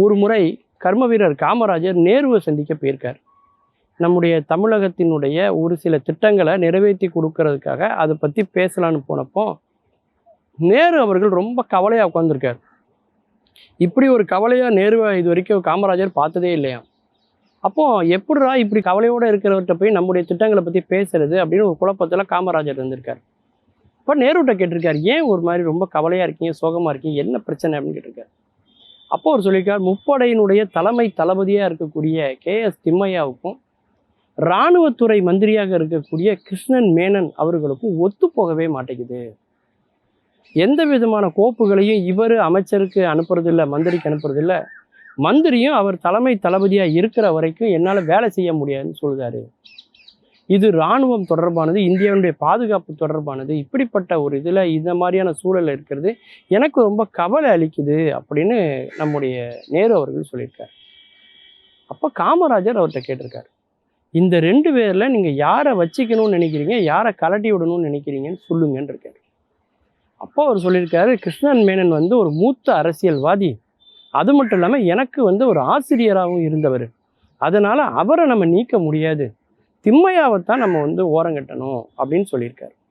ஒரு முறை கர்ம வீரர் காமராஜர் நேருவை சந்திக்க போயிருக்கார். நம்முடைய தமிழகத்தினுடைய ஒரு சில திட்டங்களை நிறைவேற்றி கொடுக்கறதுக்காக அதை பற்றி பேசலான்னு போனப்போ நேரு அவர்கள் ரொம்ப கவலையாக உட்காந்துருக்கார். இப்படி ஒரு கவலையாக நேருவை இது வரைக்கும் காமராஜர் பார்த்ததே இல்லையா. அப்போ எப்படிரா இப்படி கவலையோடு இருக்கிறவர்கிட்ட போய் நம்முடைய திட்டங்களை பற்றி பேசுறது அப்படின்னு ஒரு குழப்பத்தில் காமராஜர் இருந்திருக்கார். இப்போ நேருகிட்ட கேட்டிருக்கார், ஏன் ஒரு மாதிரி ரொம்ப கவலையாக இருக்கீங்க, சோகமாக இருக்கீங்க, என்ன பிரச்சனை அப்படின்னு கேட்டிருக்காரு. அப்போ அவர் சொல்லியிருக்கார், முப்படையினுடைய தலைமை தளபதியாக இருக்கக்கூடிய கேஎஸ் திம்மையாவுக்கும் இராணுவத்துறை மந்திரியாக இருக்கக்கூடிய கிருஷ்ணன் மேனன் அவர்களுக்கும் ஒத்து போகவே மாட்டேங்குது. எந்த விதமான கோப்புகளையும் இவர் அமைச்சருக்கு அனுப்புறதில்லை, மந்திரிக்கு அனுப்புறதில்ல. மந்திரியும் அவர் தலைமை தளபதியாக இருக்கிற வரைக்கும் என்னால் வேலை செய்ய முடியாதுன்னு சொல்கிறாரு. இது இராணுவம் தொடர்பானது, இந்தியாவுடைய பாதுகாப்பு தொடர்பானது. இப்படிப்பட்ட ஒரு இதில் இந்த மாதிரியான சூழல் இருக்கிறது எனக்கு ரொம்ப கவலை அளிக்குது அப்படின்னு நம்முடைய நேரு அவர்கள் சொல்லியிருக்கார். அப்போ காமராஜர் அவர்கிட்ட கேட்டிருக்கார், இந்த 2 பேரில் நீங்கள் யாரை வச்சிக்கணும்னு நினைக்கிறீங்க, யாரை கலட்டி விடணும்னு நினைக்கிறீங்கன்னு சொல்லுங்கன்னு இருக்காரு. அப்போ அவர் சொல்லியிருக்காரு, கிருஷ்ணன் மேனன் ஒரு மூத்த அரசியல்வாதி, அது மட்டும் இல்லாமல் எனக்கு ஒரு ஆசிரியராகவும் இருந்தவர். அதனால் அவரை நம்ம நீக்க முடியாது, திம்மையாவைத்தான் நம்ம ஓரங்கட்டணும் அப்படின்னு சொல்லியிருக்காரு.